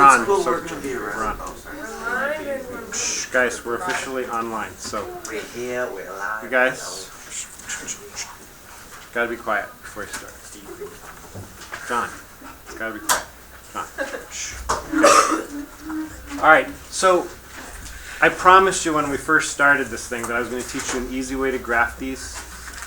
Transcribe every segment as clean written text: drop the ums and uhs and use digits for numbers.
on. So we're on. Shh, guys, we're officially online. So, We're here, we're live. you guys, gotta be quiet before you start. John, gotta be quiet. John. Shh. Okay. All right. So, I promised you when we first started this thing that I was going to teach you an easy way to graph these.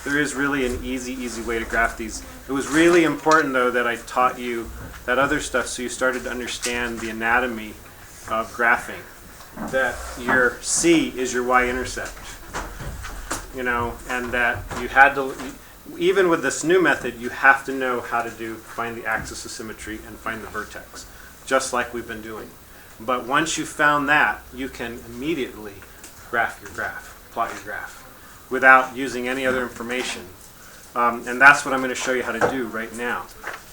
There is really an easy way to graph these. It was really important, though, that I taught you that other stuff so you started to understand the anatomy of graphing. That your C is your y-intercept. You know, and that you had to, even with this new method, you have to know how to find the axis of symmetry and find the vertex, just like we've been doing. But once you found that, you can immediately graph your graph, plot your graph, without using any other information. And that's what I'm going to show you how to do right now.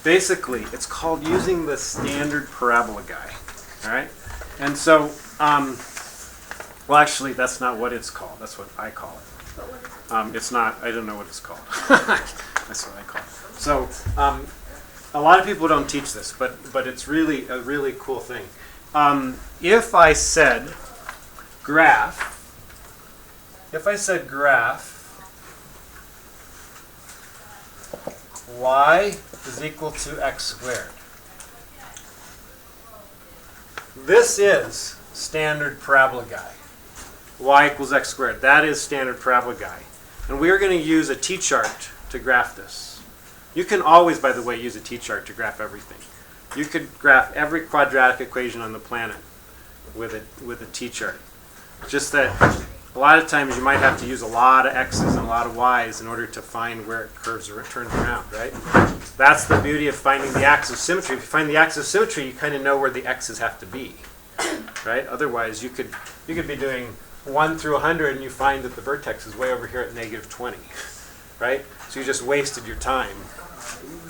Basically, it's called using the standard Parabola Guy. All right? And so, well, actually, that's not what it's called. That's what I call it. It's not, I don't know what it's called. That's what I call it. So, a lot of people don't teach this, but it's really a really cool thing. If I said graph, y is equal to x squared. This is standard Parabola Guy. Y equals x squared. That is standard Parabola Guy. And we are going to use a t-chart to graph this. You can always, by the way, use a t-chart to graph everything. You could graph every quadratic equation on the planet with a t-chart. Just that a lot of times you might have to use a lot of x's and a lot of y's in order to find where it curves or it turns around, right? That's the beauty of finding the axis of symmetry. If you find the axis of symmetry, you kind of know where the x's have to be, right? Otherwise, you could be doing 1 through 100 and you find that the vertex is way over here at -20, right? So you just wasted your time.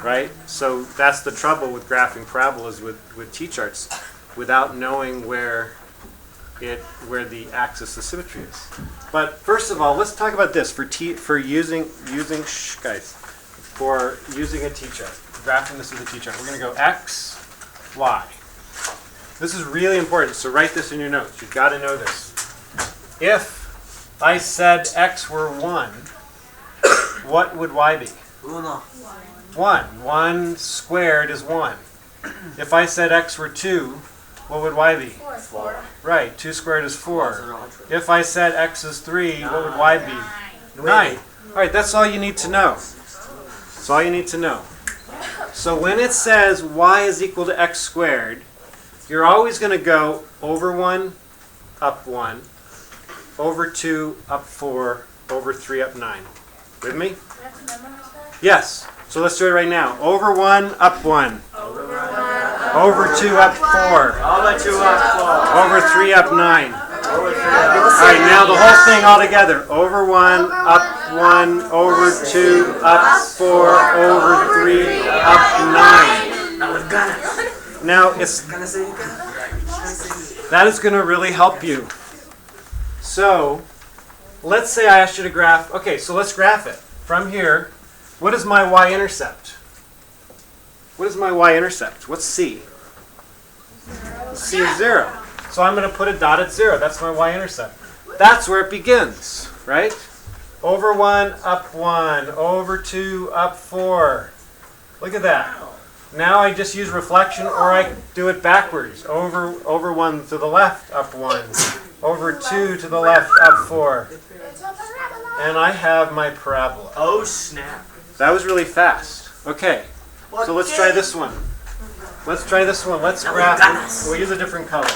Right? So that's the trouble with graphing parabolas with t-charts without knowing where the axis of symmetry is. But first of all, let's talk about this for using a t-chart. Graphing this with a t-chart. We're going to go x, y. This is really important, so write this in your notes. You've got to know this. If I said x were 1, what would y be? 1. 1 squared is 1. If I said x were 2, what would y be? 4. Right, 2 squared is 4. If I said x is 3, what would y be? 9. All right, that's all you need to know. That's all you need to know. So when it says y is equal to x squared, you're always going to go over 1, up 1, over 2, up 4, over 3, up 9. With me? Yes. So let's do it right now. Over 1, up 1. Over 2, up 4. Over 3, up 9. All right, now the whole thing all together. Over 1, up 1, over 2, up 4, over 3, up 9. Now, that is going to really help you. So, let's say I asked you to graph. Okay, so let's graph it. From here, what is my y-intercept? What is my y-intercept? What's C? C is 0. So I'm going to put a dot at 0. That's my y-intercept. That's where it begins, right? Over 1, up 1. Over 2, up 4. Look at that. Now I just use reflection, or I do it backwards. Over 1 to the left, up 1. Over 2 to the left, up 4. And I have my parabola. Oh, snap. That was really fast. Okay, so let's try this one. Let's try this one. Let's graph it. We'll use a different color.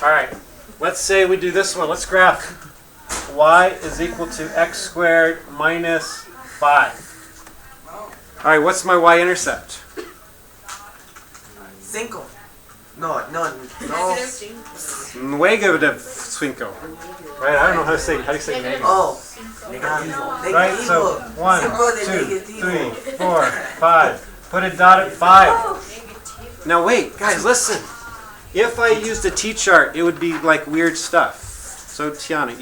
All right, let's say we do this one. Let's graph y is equal to x squared minus 5. All right, what's my y-intercept? 5. No. Negative 5. Right, I don't know how do you say negative? Oh. Right, so 1, 2, 3, 4, 5. Put a dot at 5. Now wait, guys, listen. If I used a t-chart, it would be like weird stuff. So Tiana,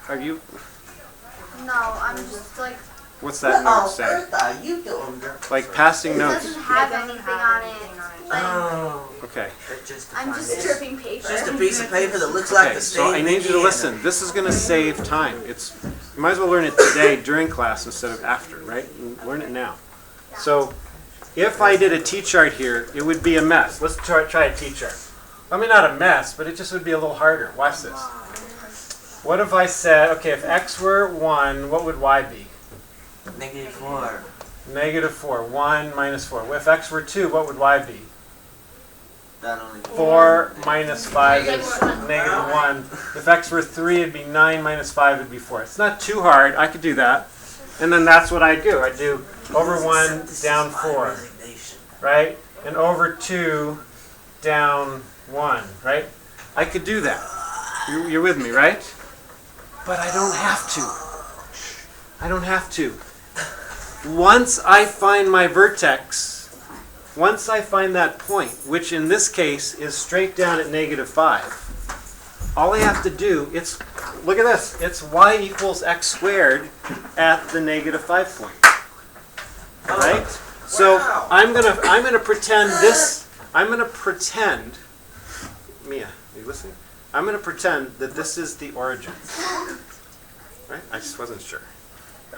are you? No, I'm just like What's that note Oh, say? what are you doing, girl? Like passing It notes. doesn't have anything on it. Like, Oh. Okay. It's just I'm just dripping paper. It's just a piece of paper that looks like Okay, the so I same need you to thing. listen. This is going to save time. You might as well learn it today during class instead of after, right? Learn it now. So if I did a T-chart here, it would be a mess. Let's try a T-chart. I mean, not a mess, but it just would be a little harder. Watch this. What if I said, okay, if x were 1, what would y be? -4. Negative 4. 1 minus 4. Well, if x were 2, what would y be? That only 4 minus 5 is negative 1. If x were 3, it'd be 9 minus 5 would be 4. It's not too hard. I could do that. And then that's what I'd do. I'd do over 1 down 4, right? And over 2 down 1, right? I could do that. You're with me, right? But I don't have to. I don't have to. Once I find my vertex, once I find that point, which in this case is straight down at negative 5, all I have to do, look at this, it's y equals x squared at the negative 5 point. Right? So I'm gonna pretend Mia, are you listening? I'm gonna pretend that this is the origin. Right? I just wasn't sure.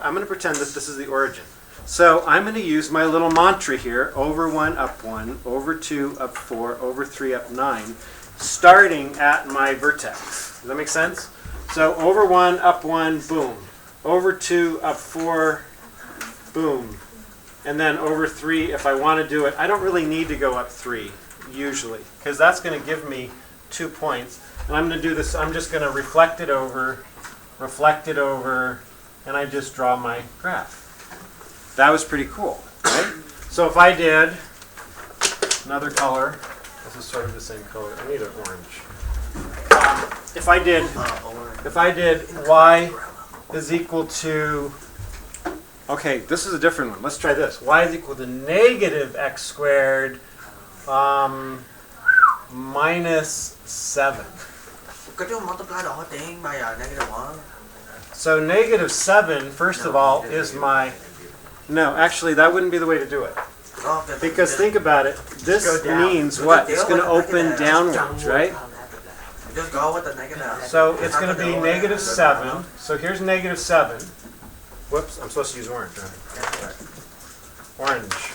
I'm going to pretend that this is the origin. So I'm going to use my little mantra here, over 1, up 1, over 2, up 4, over 3, up 9, starting at my vertex. Does that make sense? So over 1, up 1, boom. Over 2, up 4, boom. And then over 3, if I want to do it, I don't really need to go up 3, usually, because that's going to give me 2 points. And I'm going to do this, I'm just going to reflect it over, and I just draw my graph. That was pretty cool, right? So if I did another color, this is sort of the same color. I need an orange. If I did y is equal to, okay, this is a different one. Let's try this. Y is equal to negative x squared minus 7. Could you multiply the whole thing by -1? So negative 7, first of all, is my... No, actually, that wouldn't be the way to do it. Because think about it. This means what? It's going to open downwards, right? Just go with the negative. So it's going to be negative 7. So here's negative 7. Whoops, I'm supposed to use orange, right? Orange.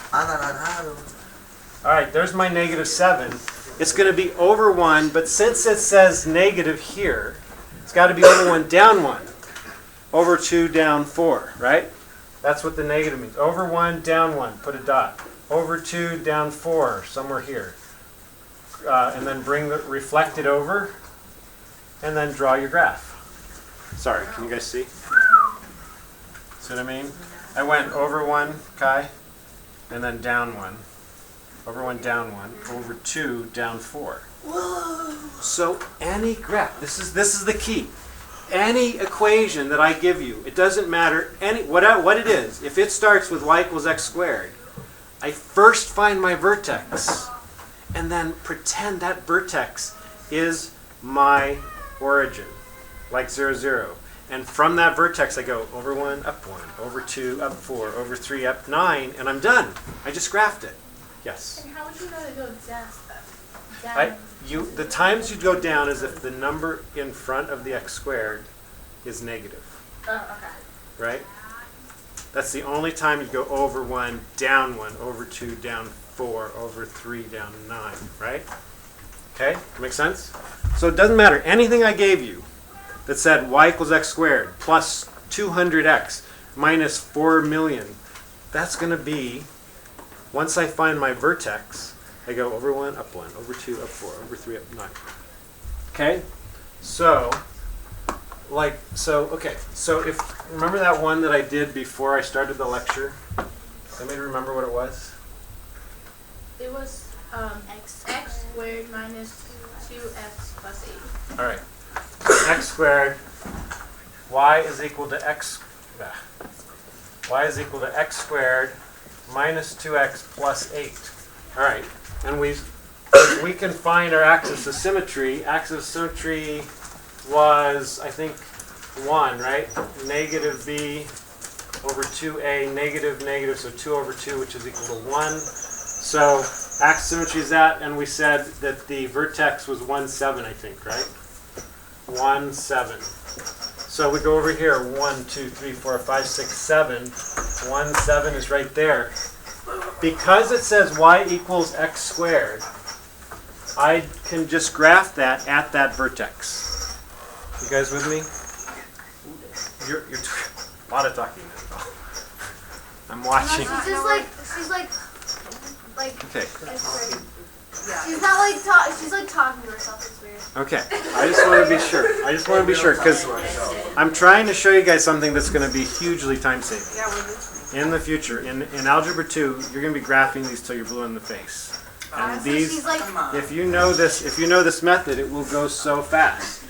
All right, there's my negative 7. It's going to be over 1, but since it says negative here, it's got to be over 1, down 1. Over 2, down 4, right? That's what the negative means. Over 1, down 1, put a dot. Over 2, down 4, somewhere here. And then reflect it over, and then draw your graph. Sorry, can you guys see? See what I mean? I went over 1, Kai, and then down 1. Over 1, down 1. Over 2, down 4. Whoa. So any graph, this is the key. Any equation that I give you, it doesn't matter what it is. If it starts with y equals x squared, I first find my vertex and then pretend that vertex is my origin, like 0, 0. And from that vertex I go over 1, up 1, over 2, up 4, over 3, up 9, and I'm done. I just graphed it. Yes? And how would you know to go down? The times you go down is if the number in front of the x squared is negative. Oh, okay. Right? That's the only time you go over 1, down 1, over 2, down 4, over 3, down 9. Right? Okay? Make sense? So it doesn't matter. Anything I gave you that said y equals x squared plus 200x minus 4 million, that's going to be, once I find my vertex, I go over 1, up 1, over 2, up 4, over 3, up 9. Okay? So if, remember that one that I did before I started the lecture? Somebody remember what it was? It was x squared minus 2x plus 8. All right. X squared, y is equal to x squared minus 2x plus 8. All right. And we can find our axis of symmetry. Axis of symmetry was, I think, 1, right? Negative b over 2a, negative, negative, so 2 over 2, which is equal to 1. So axis symmetry is that, and we said that the vertex was 1, 7, I think, right? 1, 7. So we go over here, 1, 2, 3, 4, 5, 6, 7. 1, 7 is right there. Because it says y equals x squared, I can just graph that at that vertex. You guys with me? You're a lot of talking. I'm watching. She's like, Okay. it's weird. She's not like she's like talking to herself. It's weird. Okay. I just want to be sure. Because I'm trying to show you guys something that's going to be hugely time saving. In the future, in Algebra 2, you're going to be graphing these till you're blue in the face. And these, if you know this method, it will go so fast.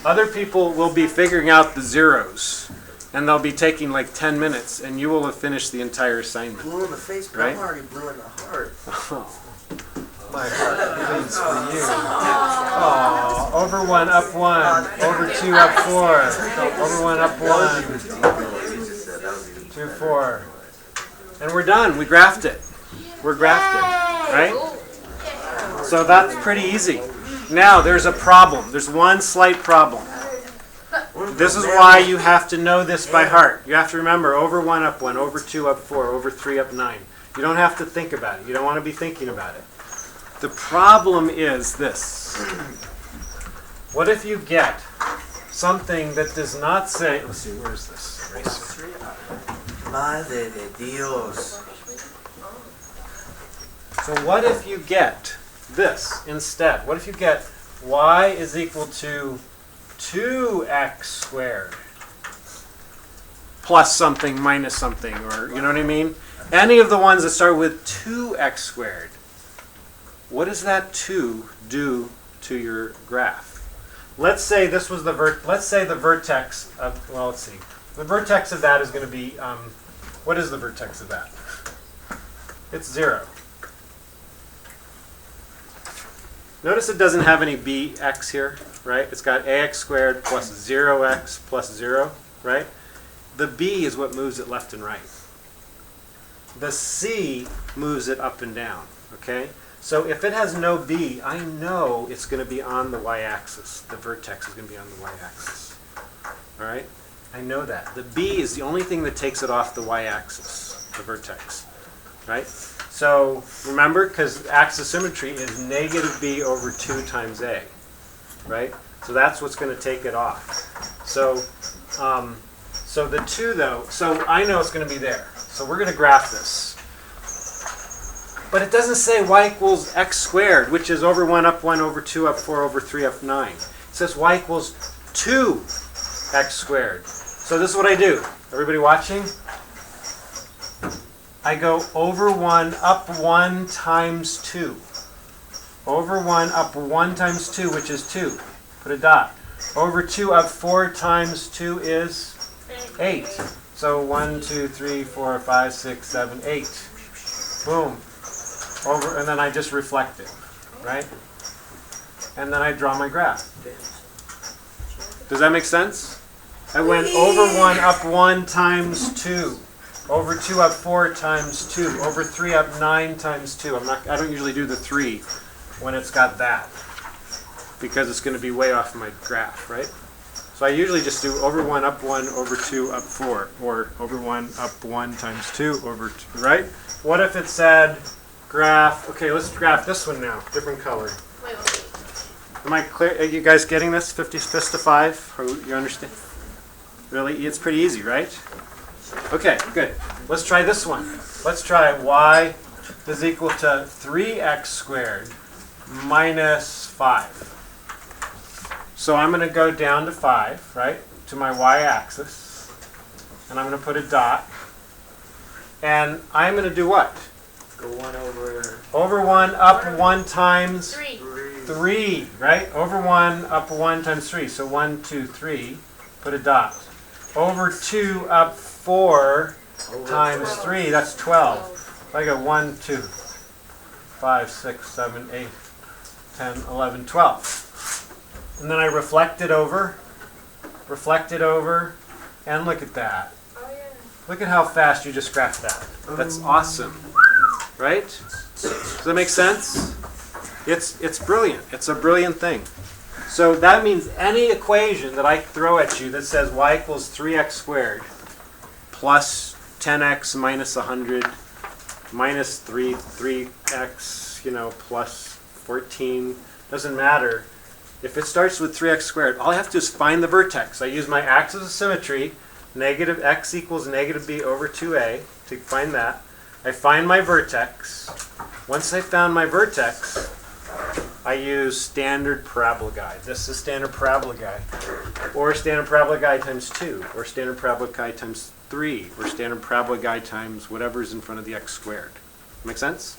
Other people will be figuring out the zeros, and they'll be taking like 10 minutes, and you will have finished the entire assignment. Blue in the face, but I'm already blue in the heart. Oh, my heart bleeds for you. Oh, over 1, up 1, over 2, up 4, over 1, up 1, 2, 4. And we're done. We graphed it. We're graphed it, right? So that's pretty easy. Now, there's a problem. There's one slight problem. This is why you have to know this by heart. You have to remember over 1, up 1, over 2, up 4, over 3, up 9. You don't have to think about it. You don't want to be thinking about it. The problem is this. What if you get something that does not say, let's see, where is this eraser? Madre de Dios. So what if you get this instead? What if you get y is equal to 2x squared plus something minus something, or you know what I mean? Any of the ones that start with 2x squared. What does that 2 do to your graph? Let's say this was the vertex of, well, let's see. The vertex of that is going to be, what is the vertex of that? It's 0. Notice it doesn't have any bx here, right? It's got ax squared plus 0x plus 0, right? The b is what moves it left and right. The c moves it up and down, okay? So if it has no b, I know it's going to be on the y-axis. The vertex is going to be on the y-axis, all right? I know that. The b is the only thing that takes it off the y-axis, the vertex, right? So remember, because axis symmetry is negative b over 2 times a, right? So that's what's going to take it off. So, so the 2 though, so I know it's going to be there. So we're going to graph this. But it doesn't say y equals x squared, which is over 1, up 1, over 2, up 4, over 3, up 9. It says y equals 2x squared. So this is what I do. Everybody watching? I go over 1, up 1 times 2. Over 1, up 1 times 2, which is 2. Put a dot. Over 2, up 4 times 2 is 8. So 1, 2, 3, 4, 5, 6, 7, 8. Boom. Over, and then I just reflect it, right? And then I draw my graph. Does that make sense? I went over 1, up 1 times 2. Over 2, up 4 times 2. Over 3, up 9 times 2. I don't usually do the 3 when it's got that, because it's going to be way off my graph, right? So I usually just do over 1, up 1, over 2, up 4. Or over 1, up 1 times 2, over 2, right? What if it said graph, okay, let's graph this one now, different color. Wait. Am I clear? Are you guys getting this? 50 fist to 5? Or you understand? Really? It's pretty easy, right? Okay, good. Let's try this one. Let's try y is equal to 3x squared minus 5. So I'm going to go down to 5, right, to my y-axis. And I'm going to put a dot. And I'm going to do what? Go 1 over... Over 1, up 1 times 3. 3, right? Over 1, up 1 times 3. So 1, 2, 3. Put a dot. Over 2, up 4 times 3. That's 12. I go 1, 2, 5, 6, 7, 8, 10, 11, 12. And then I reflect it over, and look at that. Look at how fast you just graphed that. That's awesome. Right? Does that make sense? It's brilliant. It's a brilliant thing. So that means any equation that I throw at you that says y equals 3x squared plus 10x minus 100 minus 3x, plus 14, doesn't matter. If it starts with 3x squared, all I have to do is find the vertex. I use my axis of symmetry, negative x equals negative b over 2a, to find that. I find my vertex. Once I found my vertex, I use standard parabola guy. This is standard parabola guy. Or standard parabola guy times 2. Or standard parabola guy times 3. Or standard parabola guy times whatever's in front of the x squared. Make sense?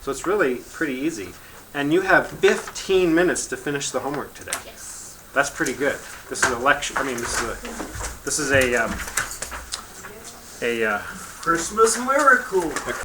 So it's really pretty easy. And you have 15 minutes to finish the homework today. Yes. That's pretty good. This is a lecture. I mean, this is a Christmas miracle.